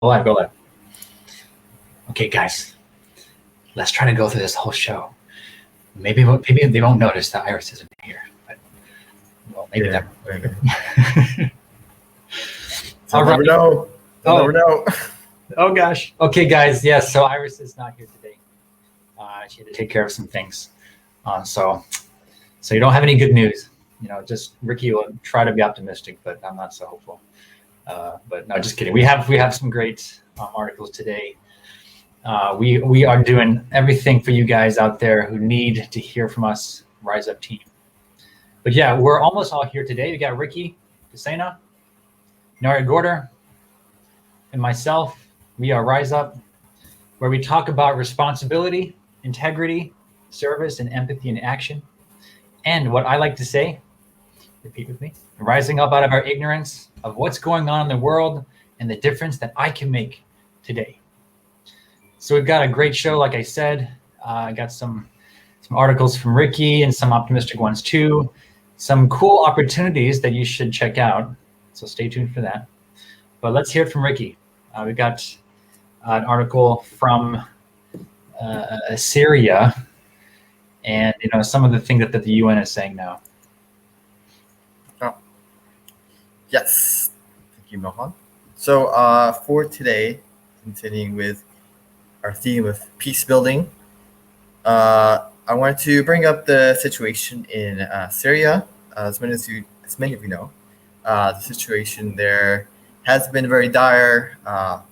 Go live. Okay, guys, let's try to go through this whole show. Maybe they won't notice that Iris isn't here, but well, maybe Yeah, that. I'll never know. I'll never know. Oh gosh. Okay, guys. Yes. So Iris is not here today. She had to take care of some things. So you don't have any good news. Just Ricky will try to be optimistic, but I'm not so hopeful. But no, just kidding. We have some great articles today. We are doing everything for you guys out there who need to hear from us, Rise Up team. But yeah, we're almost all here today. We got Ricky Desena, Nari Gorder, and myself. We are Rise Up, where we talk about responsibility, integrity, service, and empathy in action. And what I like to say, repeat with me, rising up out of our ignorance of what's going on in the world and the difference that I can make today. So we've got a great show, like I said. I got some articles from Ricky and some optimistic ones too. Some cool opportunities that you should check out. So stay tuned for that. But let's hear it from Ricky. We got an article from Syria, and some of the things that the UN is saying now. Oh, yes, thank you, Mohan. So for today, continuing with our theme of peace building, I wanted to bring up the situation in Syria. As many of you know, the situation there has been very dire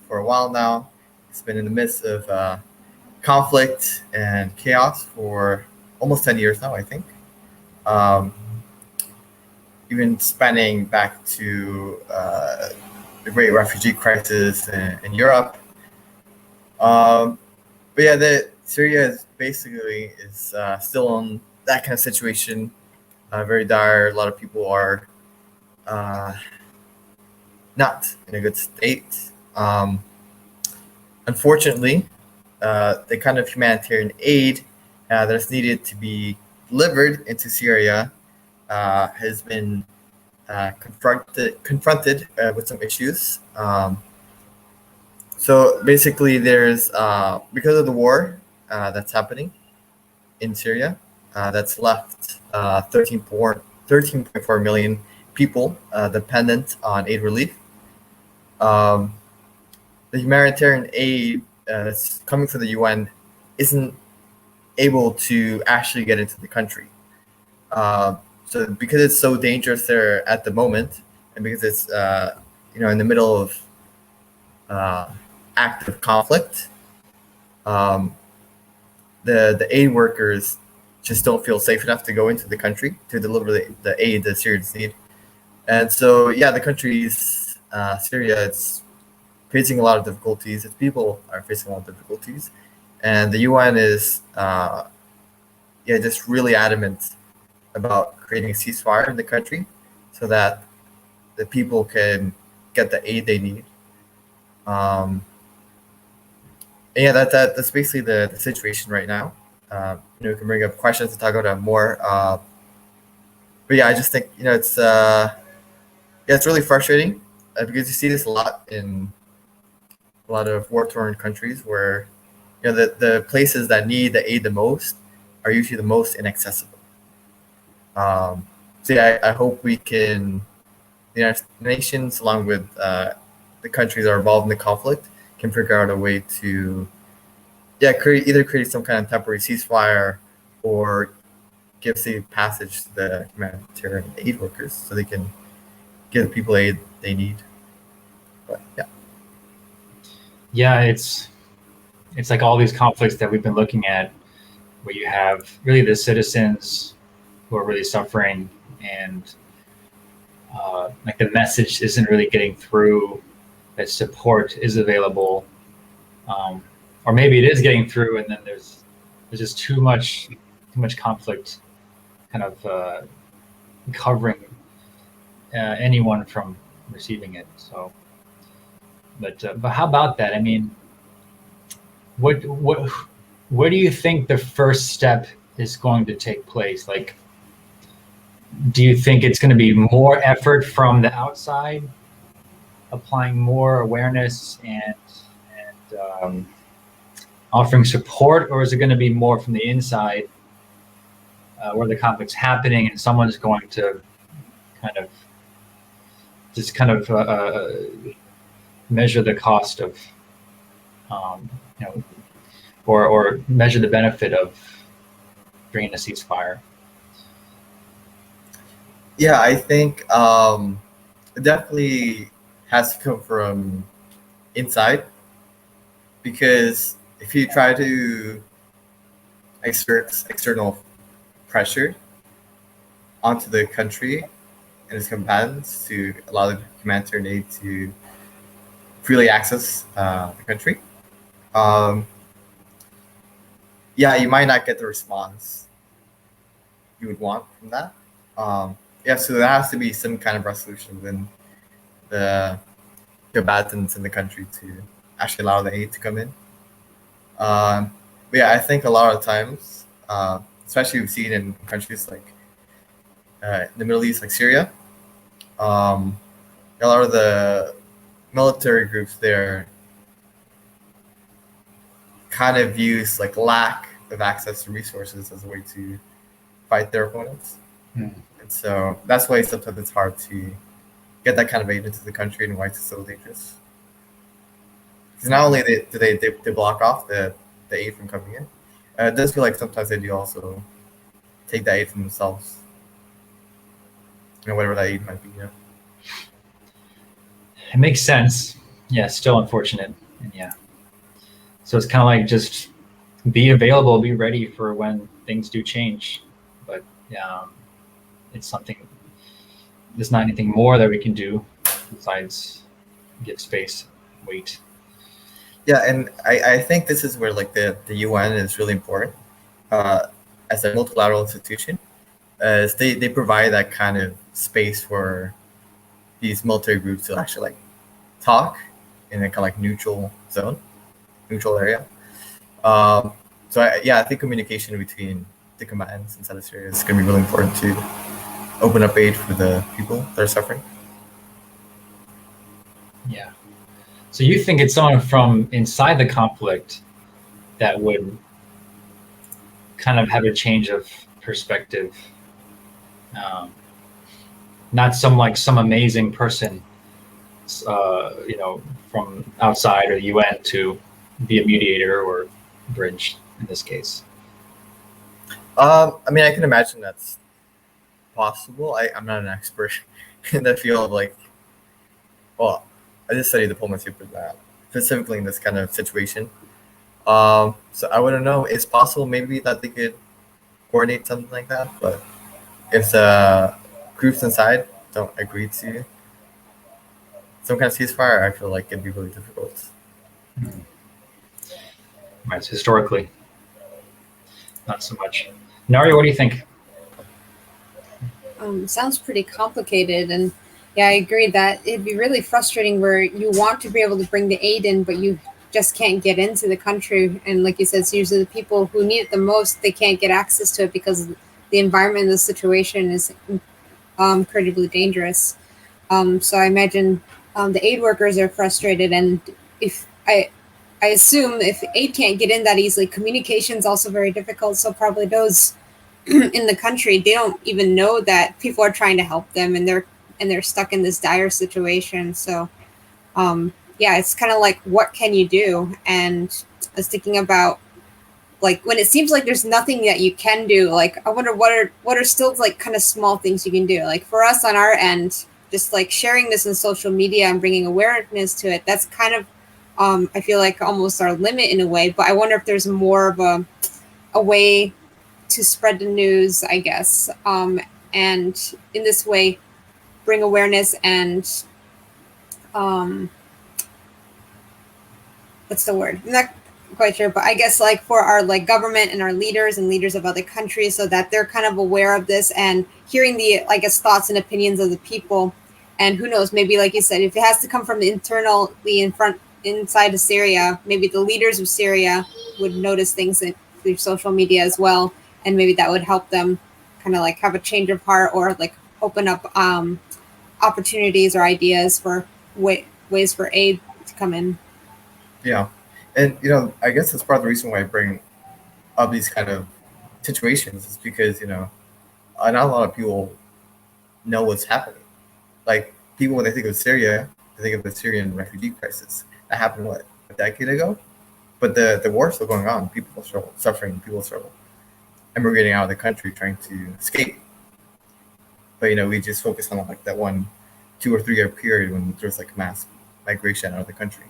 for a while now. It's been in the midst of conflict and chaos for almost 10 years now, I think. Even spanning back to the great refugee crisis in Europe. But yeah, Syria is basically still in that kind of situation, very dire. A lot of people are not in a good state. Unfortunately, the kind of humanitarian aid that's needed to be delivered into Syria has been confronted with some issues. So basically, there's because of the war that's happening in Syria, that's left 13.4 million people dependent on aid relief. The humanitarian aid that's coming from the UN isn't able to actually get into the country. So because it's so dangerous there at the moment, and because it's in the middle of active conflict, the aid workers just don't feel safe enough to go into the country to deliver the aid that Syrians need. And so, yeah, the country's Syria, it's facing a lot of difficulties. Its people are facing a lot of difficulties. And the UN is just really adamant about creating a ceasefire in the country so that the people can get the aid they need. That's basically the situation right now. We can bring up questions to talk about it more. But yeah, I just think it's really frustrating because you see this a lot in a lot of war-torn countries where the places that need the aid the most are usually the most inaccessible. So yeah, I hope we can, the United Nations, along with the countries that are involved in the conflict, can figure out a way to create some kind of temporary ceasefire or give safe passage to the humanitarian aid workers so they can give the people aid they need. But yeah. Yeah, it's like all these conflicts that we've been looking at, where you have really the citizens who are really suffering, and like the message isn't really getting through that support is available, or maybe it is getting through, and then there's just too much conflict, kind of covering anyone from receiving it. So. But how about that? I mean, what do you think the first step is going to take place? Like, do you think it's going to be more effort from the outside applying more awareness and offering support, or is it going to be more from the inside, where the conflict's happening and someone's going to kind of measure the cost of, or measure the benefit of bringing a ceasefire? Yeah, I think it definitely has to come from inside, because if you try to exert external pressure onto the country and its combatants to allow the humanitarian aid to freely access the country, yeah, you might not get the response you would want from that. Yeah, so there has to be some kind of resolution within the combatants in the country to actually allow the aid to come in. But yeah, I think a lot of times, especially we've seen in countries like the Middle East, like Syria, a lot of the military groups there kind of use like lack of access to resources as a way to fight their opponents. And so that's why sometimes it's hard to get that kind of aid into the country and why it's so dangerous. Because not only do they block off the aid from coming in, it does feel like sometimes they do also take that aid from themselves. Whatever that aid might be. It makes sense. Yeah, still unfortunate. And yeah. So it's kind of like just be available, be ready for when things do change. But yeah, it's something, there's not anything more that we can do besides give space, wait. Yeah, and I think this is where like the UN is really important as a multilateral institution, as they provide that kind of space for these military groups to actually like talk in a kind of like neutral area. So I think communication between the combatants inside of Syria is going to be really important to open up aid for the people that are suffering. Yeah. So you think it's someone from inside the conflict that would kind of have a change of perspective, not some amazing person, from outside or the UN to be a mediator or bridge in this case? I mean, I can imagine that's possible. I'm not an expert in the field of like, well, I just study diplomacy for that, specifically in this kind of situation. So I wouldn't know. It's possible maybe that they could coordinate something like that, but if the groups inside don't agree to some kind of ceasefire, I feel like it'd be really difficult. Right, so historically, not so much. Naria, what do you think? Sounds pretty complicated, and yeah, I agree that it'd be really frustrating where you want to be able to bring the aid in, but you just can't get into the country. And like you said, it's usually the people who need it the most, they can't get access to it because the environment, the situation is incredibly dangerous. So I imagine the aid workers are frustrated, and if I assume if aid can't get in that easily, communication is also very difficult. So probably those in the country, they don't even know that people are trying to help them, and they're stuck in this dire situation. So yeah, it's kind of like, what can you do? And I was thinking about like when it seems like there's nothing that you can do, like I wonder what are still like kind of small things you can do. Like for us on our end, just like sharing this in social media and bringing awareness to it, that's kind of I feel like almost our limit in a way. But I wonder if there's more of a way to spread the news, I guess, and in this way bring awareness and what's the word? I'm not quite sure, but I guess like for our like government and our leaders and leaders of other countries, so that they're kind of aware of this and hearing the, I guess, thoughts and opinions of the people. And who knows, maybe like you said, if it has to come from the internally inside of Syria, maybe the leaders of Syria would notice things through social media as well, and maybe that would help them kind of like have a change of heart or like open up opportunities or ideas for ways for aid to come in. Yeah, and I guess that's part of the reason why I bring up these kind of situations is because not a lot of people know what's happening. Like people, when they think of Syria, they think of the Syrian refugee crisis that happened a decade ago, but the war is still going on. People are still suffering. People are still emigrating out of the country trying to escape. But we just focus on like that 1, 2 or 3 year period when there's like mass migration out of the country.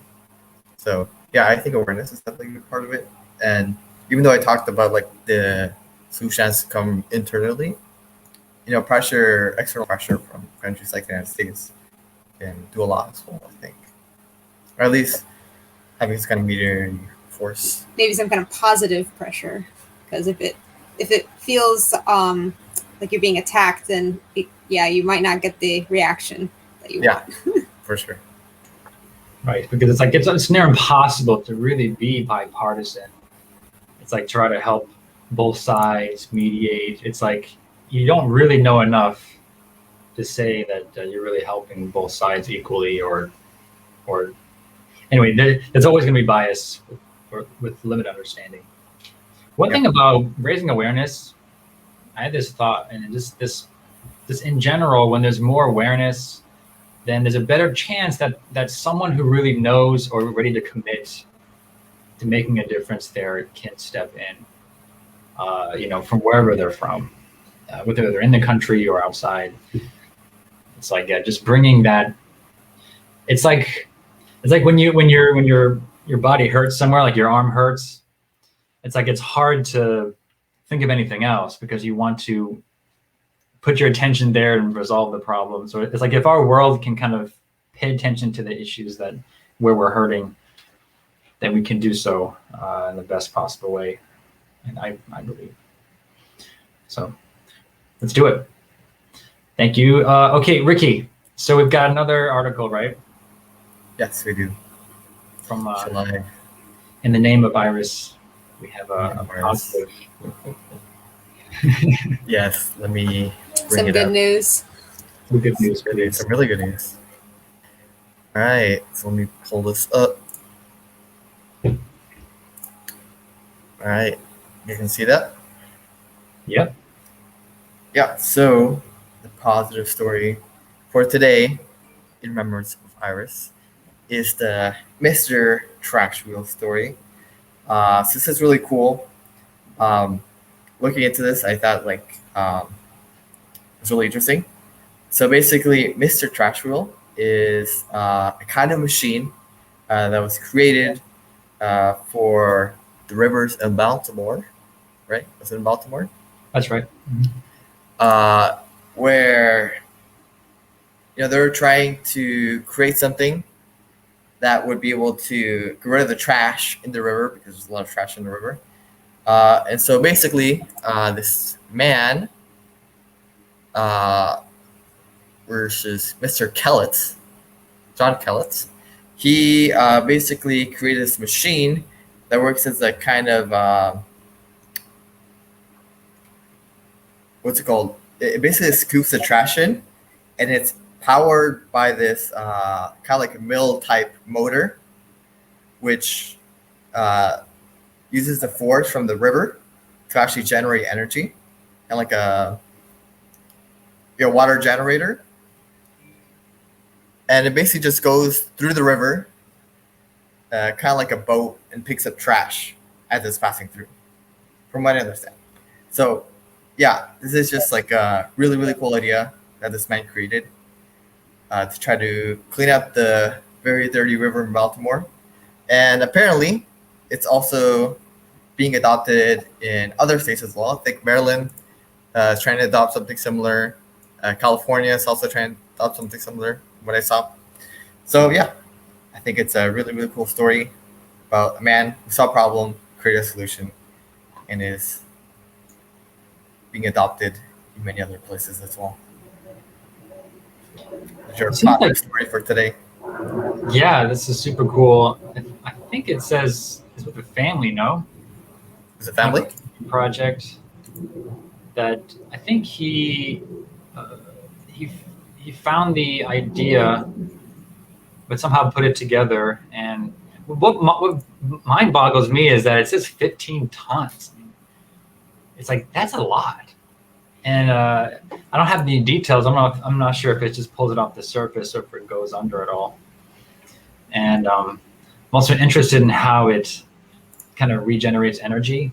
So yeah, I think awareness is definitely a big part of it. And even though I talked about like the solutions come internally, external pressure from countries like the United States can do a lot as well, I think. Or at least having this kind of mediating force. Maybe some kind of positive pressure, because if it feels like you're being attacked, then you might not get the reaction that you want. For sure. Right, because it's near impossible to really be bipartisan. It's like try to help both sides, mediate. It's like you don't really know enough to say that you're really helping both sides equally, or anyway, there's always going to be bias with limited understanding. One thing about raising awareness, I had this thought, and just this in general, when there's more awareness, then there's a better chance that someone who really knows or ready to commit to making a difference there can step in, from wherever they're from, whether they're in the country or outside. It's like just bringing that. It's like when your body hurts somewhere, like your arm hurts. It's like it's hard to think of anything else because you want to put your attention there and resolve the problem. So it's like if our world can kind of pay attention to the issues where we're hurting, then we can do so in the best possible way. And I believe. So let's do it. Thank you. Okay, Ricky. So we've got another article, right? Yes, we do. From In the Name of Iris, we have a positive. Yes, let me bring Some it good up. news. Some good news. Good news. Some really good news. All right, so let me pull this up. All right, you can see that? Yep. Yeah, so the positive story for today, in remembrance of Iris, is the Mr. Trash Wheel story. So this is really cool. Looking into this, I thought it was really interesting. So basically, Mr. Trash Wheel is a kind of machine that was created for the rivers in Baltimore, right? Was it in Baltimore? That's right. Where they were trying to create something that would be able to get rid of the trash in the river because there's a lot of trash in the river. And so basically, this man versus Mr. Kellett, John Kellett, he basically created this machine that works as a kind of what's it called? It basically scoops the trash in, and it's powered by this kind of like a mill type motor, which uses the force from the river to actually generate energy, and like a water generator. And it basically just goes through the river, kind of like a boat, and picks up trash as it's passing through, from what I understand. So yeah, this is just like a really, really cool idea that this man created to try to clean up the very dirty river in Baltimore. And apparently, it's also being adopted in other states as well. I think Maryland is trying to adopt something similar. California is also trying to adopt something similar, what I saw. So yeah, I think it's a really, really cool story about a man who saw a problem, created a solution, and is being adopted in many other places as well. Is your positive story for today? Yeah, this is super cool. I think it says it's with a family, no? Is it family? Project that I think he found the idea but somehow put it together. And what mind boggles me is that it says 15 tons. It's like, that's a lot. And I don't have any details. I'm not sure if it just pulls it off the surface or if it goes under at all. And I'm also interested in how it kind of regenerates energy.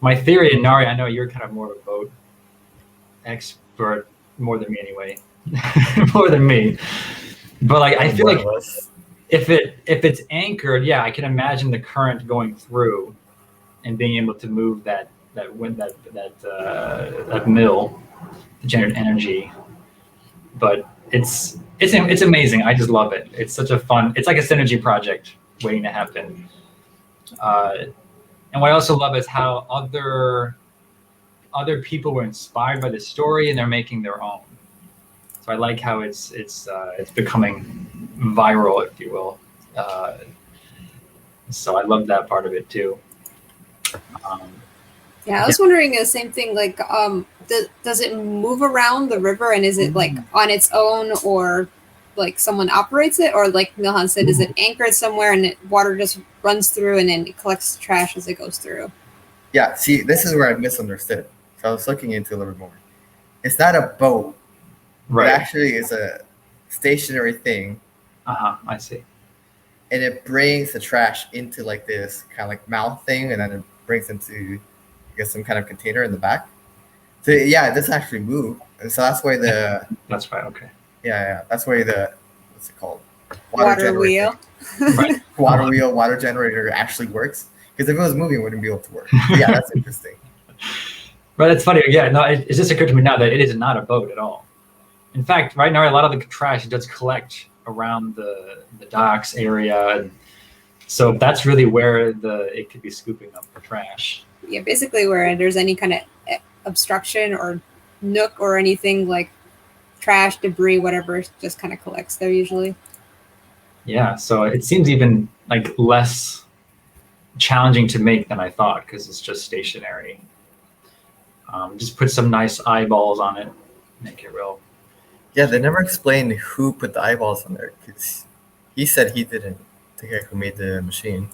My theory, and Nari, I know you're kind of more of a boat expert, more than me anyway, more than me. But like, I feel like if it's anchored, yeah, I can imagine the current going through and being able to move that mill to generate energy. But it's amazing. I just love it. It's such a fun. It's like a synergy project waiting to happen. And what I also love is how other people were inspired by the story and they're making their own. So I like how it's becoming viral, if you will. So I love that part of it too. Yeah, I was wondering the same thing. Like, does it move around the river, and is it like on its own, or like someone operates it, or like Milhan said, is it anchored somewhere and water just runs through and then it collects trash as it goes through? Yeah, see, this is where I misunderstood. So I was looking into it a little bit more. It's not a boat. Right. It actually is a stationary thing. I see. And it brings the trash into like this kind of like mouth thing, and then it brings into, I guess, some kind of container in the back. So yeah, it does actually move, and so that's why that's right. Okay. Yeah, that's why what's it called? Water wheel. Right. Water generator actually works, because if it was moving, it wouldn't be able to work. But yeah, that's interesting. But it's funny. Yeah, no, it just occurred to me now that it is not a boat at all. In fact, right now a lot of the trash does collect around the docks area, and so that's really where it could be scooping up the trash. Yeah, basically where there's any kind of obstruction or nook or anything, like trash, debris, whatever, just kind of collects there usually. Yeah, so it seems even like less challenging to make than I thought, because it's just stationary. Just put some nice eyeballs on it, make it real. Yeah, they never explained who put the eyeballs on there, because he said he didn't. The guy who made the machine.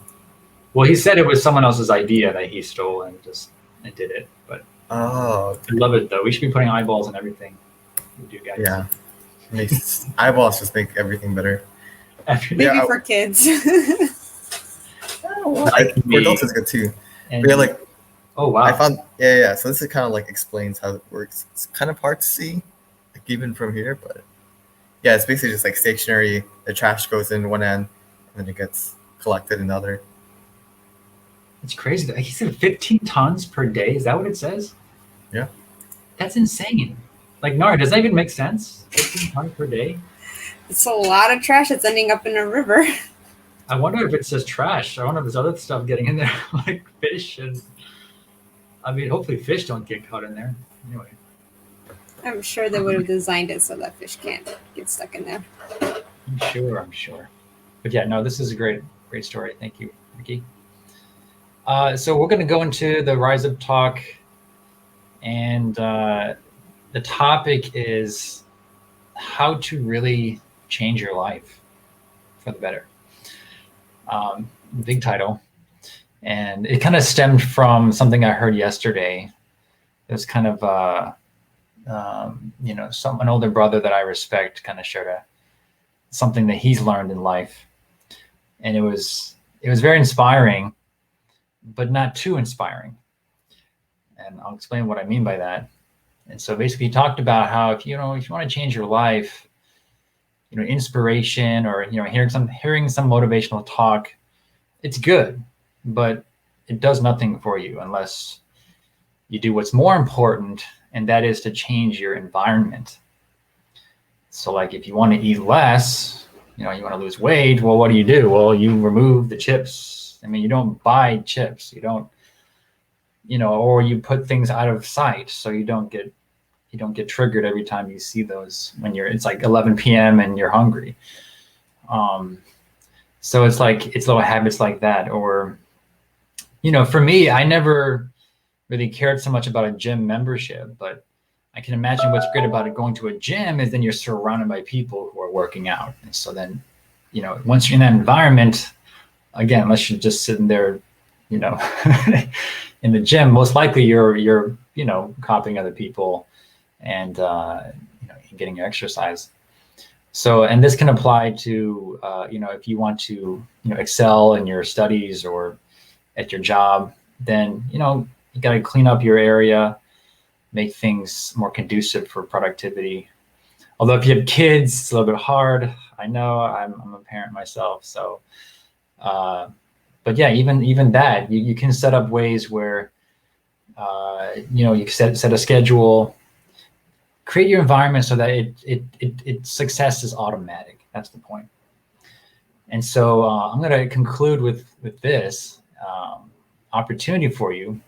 Well, he said it was someone else's idea that he stole and did it. But I love it though. We should be putting eyeballs on everything we do, guys. Yeah, eyeballs just make everything better. Maybe for kids. For adults is good too. And, but yeah, like, oh wow, I found So this is kind of like explains how it works. It's kind of hard to see, like even from here, but yeah, it's basically just like stationary. The trash goes in one end, and then it gets collected in the other. It's crazy. He said 15 tons per day. Is that what it says? Yeah. That's insane. Like, Nara, does that even make sense? 15 tons per day? It's a lot of trash that's ending up in a river. I wonder if it's just trash. I wonder if there's other stuff getting in there, like fish. And I mean, hopefully fish don't get caught in there. Anyway. I'm sure they would have designed it so that fish can't get stuck in there. I'm sure. But yeah, no, this is a great story. Thank you, Ricky. So we're going to go into the Rise Up talk, and the topic is how to really change your life for the better. Big title, and it kind of stemmed from something I heard yesterday. It was kind of an older brother that I respect kind of shared something that he's learned in life, and it was very inspiring, but not too inspiring. And I'll explain what I mean by that. And so basically he talked about how if you want to change your life, inspiration or, hearing some motivational talk, it's good, but it does nothing for you unless you do what's more important, and that is to change your environment. So like if you want to eat less, you want to lose weight, well, what do? Well, you remove the chips. I mean, you don't buy chips, you don't, or you put things out of sight so you don't get triggered every time you see those when it's like 11 p.m. and you're hungry. So it's little habits like that. Or, for me, I never really cared so much about a gym membership, but I can imagine what's great about going to a gym is then you're surrounded by people who are working out. And so then once you're in that environment, again, unless you're just sitting there, in the gym, most likely you're copying other people and getting your exercise. So, and this can apply to if you want to excel in your studies or at your job, then you got to clean up your area, make things more conducive for productivity. Although if you have kids, it's a little bit hard. I know, I'm a parent myself, so. But yeah, even that, you can set up ways where, you set a schedule, create your environment so that it success is automatic. That's the point. And so I'm going to conclude with this opportunity for you.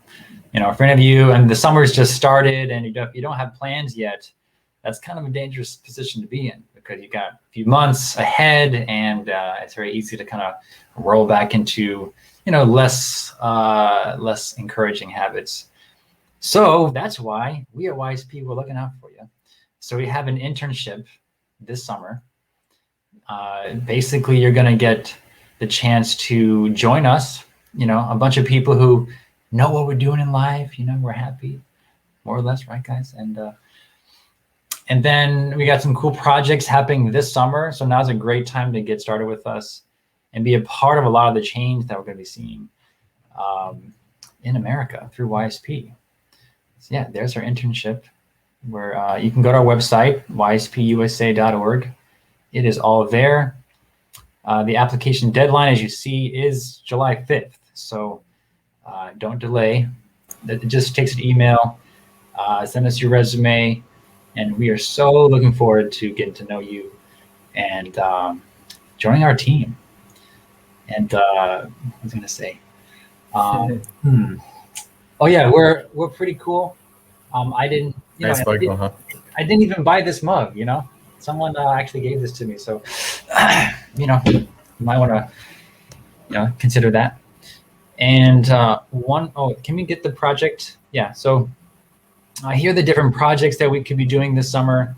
For any of you, and the summer's just started, and you don't have plans yet. That's kind of a dangerous position to be in, because you got a few months ahead, and it's very easy to kind of roll back into less encouraging habits. So that's why we at YSP, we're looking out for you. So we have an internship this summer. Basically, you're going to get the chance to join us. A bunch of people who know what we're doing in life. We're happy, more or less, right, guys? And then we got some cool projects happening this summer. So now's a great time to get started with us and be a part of a lot of the change that we're going to be seeing in America through YSP. So yeah, there's our internship, where you can go to our website, yspusa.org. It is all there. The application deadline, as you see, is July 5th. So don't delay. It just takes an email. Send us your resume. And we are so looking forward to getting to know you and joining our team. And what was I going to say? Oh yeah, we're pretty cool. I didn't, I didn't even buy this mug. Someone actually gave this to me. So, you might want to, consider that. And can we get the project? Yeah. So. Here are the different projects that we could be doing this summer.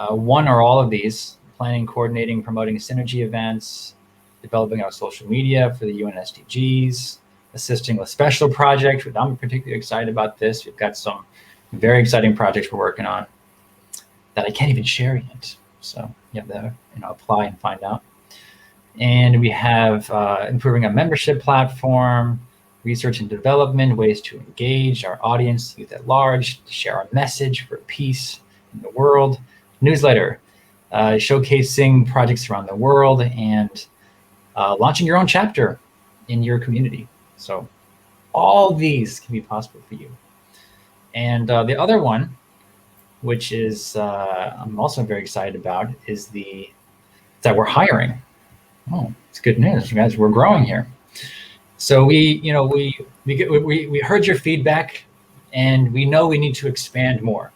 One or all of these: planning, coordinating, promoting synergy events, developing our social media for the UN SDGs, assisting with special projects. I'm particularly excited about this. We've got some very exciting projects we're working on that I can't even share yet. So you have to apply and find out. And we have improving our membership platform, research and development, ways to engage our audience, youth at large, to share our message for peace in the world, newsletter, showcasing projects around the world, and launching your own chapter in your community. So all these can be possible for you. And the other one, which is I'm also very excited about, is that we're hiring. Oh, it's good news, guys. We're growing here. So we heard your feedback, and we know we need to expand more.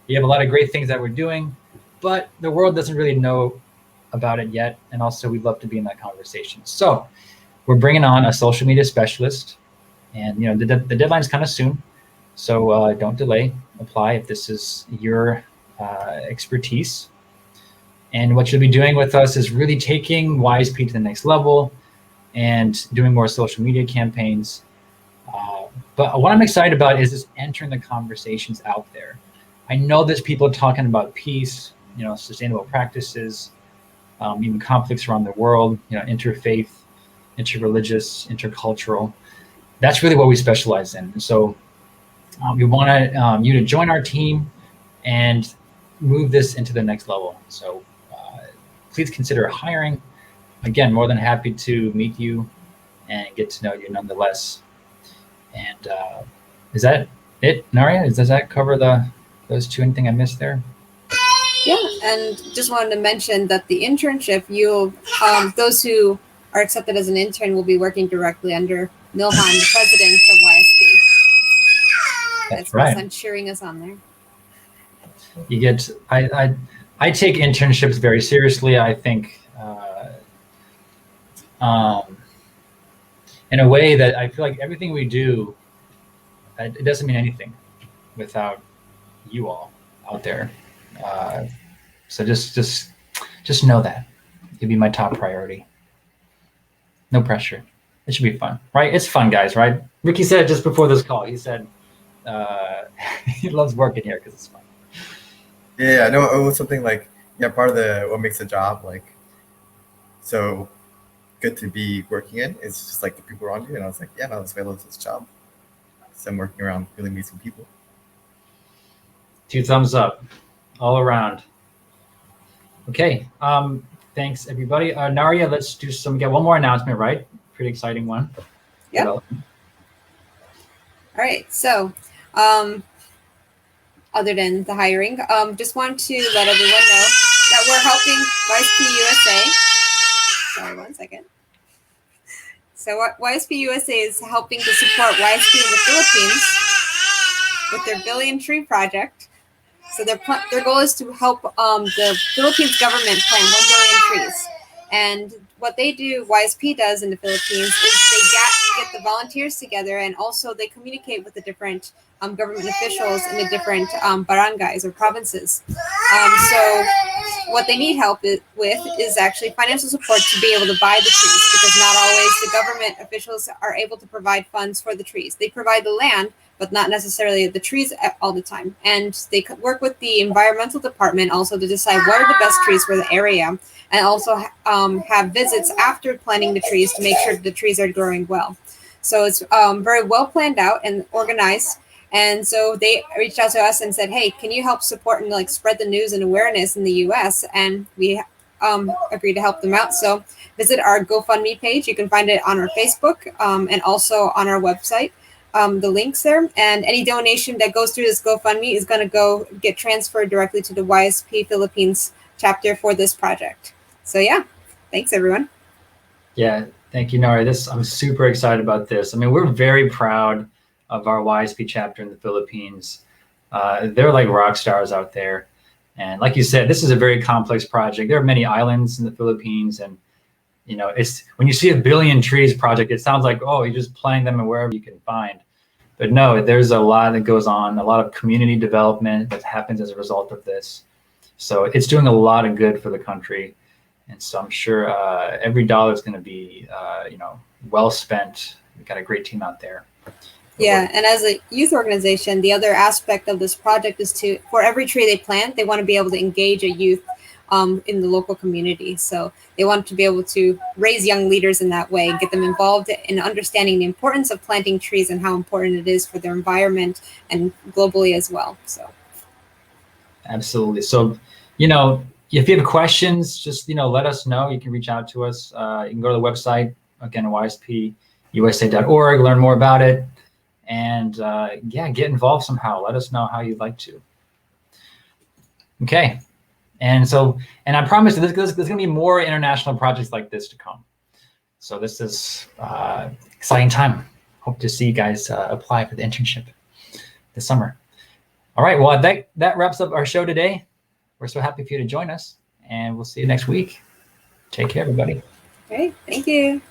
We have a lot of great things that we're doing, but the world doesn't really know about it yet. And also, we'd love to be in that conversation. So we're bringing on a social media specialist, and the deadline's kind of soon. So don't delay. Apply if this is your expertise. And what you'll be doing with us is really taking YSP to the next level and doing more social media campaigns. But what I'm excited about is just entering the conversations out there. I know there's people talking about peace, sustainable practices, even conflicts around the world, interfaith, interreligious, intercultural. That's really what we specialize in. So we want you to join our team and move this into the next level. So please consider hiring. Again, more than happy to meet you and get to know you nonetheless. And is that it, Naria? Does that cover those two? Anything I missed there? Yeah, and just wanted to mention that the internship, those who are accepted as an intern will be working directly under Milhan, the president of YSP. That's right. I'm cheering us on there. You get. I take internships very seriously. I think. In a way that I feel like everything we do, it doesn't mean anything without you all out there. So just know that. He'd be my top priority. No pressure. It should be fun, right? It's fun, guys, right? Ricky said just before this call, he said he loves working here because it's fun. Yeah, I know it was something like, part of what makes the job like so good to be working in is just like the people around you. And I was like, yeah, no, that's why I love this job. So I'm working around really amazing people. 2 thumbs up all around. Okay. Thanks, everybody. Naria, let's get one more announcement, right? Pretty exciting one. Yep. All right. So, other than the hiring, just want to let everyone know that we're helping YSP USA. Sorry, 1 second. So YSP USA is helping to support YSP in the Philippines with their Billion Tree Project. So their goal is to help the Philippines government plant 1 billion trees. And what they do, YSP does in the Philippines, is they get the volunteers together, and also they communicate with the different government officials in the different barangays or provinces. So what they need help with is actually financial support to be able to buy the trees, because not always the government officials are able to provide funds for the trees. They provide the land, but not necessarily the trees all the time. And they work with the environmental department also to decide what are the best trees for the area, and also have visits after planting the trees to make sure the trees are growing well. So it's very well planned out and organized. And so they reached out to us and said, hey, can you help support and like spread the news and awareness in the US? And we agreed to help them out. So visit our GoFundMe page. You can find it on our Facebook and also on our website. The links there, and any donation that goes through this GoFundMe is going to go get transferred directly to the YSP Philippines chapter for this project. So yeah, thanks everyone. Yeah, thank you, Nari. I'm super excited about this. I mean, we're very proud of our YSP chapter in the Philippines. They're like rock stars out there. And like you said, this is a very complex project. There are many islands in the Philippines, and it's when you see a billion trees project, it sounds like, oh, you're just planting them wherever you can find. But no, there's a lot that goes on, a lot of community development that happens as a result of this. So it's doing a lot of good for the country. And so I'm sure every dollar is going to be, well spent. We've got a great team out there. Yeah, and as a youth organization, the other aspect of this project is for every tree they plant, they want to be able to engage a youth in the local community. So they want to be able to raise young leaders in that way, get them involved in understanding the importance of planting trees and how important it is for their environment and globally as well. So absolutely. So, if you have questions, just, let us know. You can reach out to us. You can go to the website, again, yspUSA.org, learn more about it. And get involved somehow. Let us know how you'd like to. Okay. And I promise there's going to be more international projects like this to come. So this is exciting time. Hope to see you guys apply for the internship this summer. All right. Well, that wraps up our show today. We're so happy for you to join us, and we'll see you next week. Take care, everybody. Great. Thank you.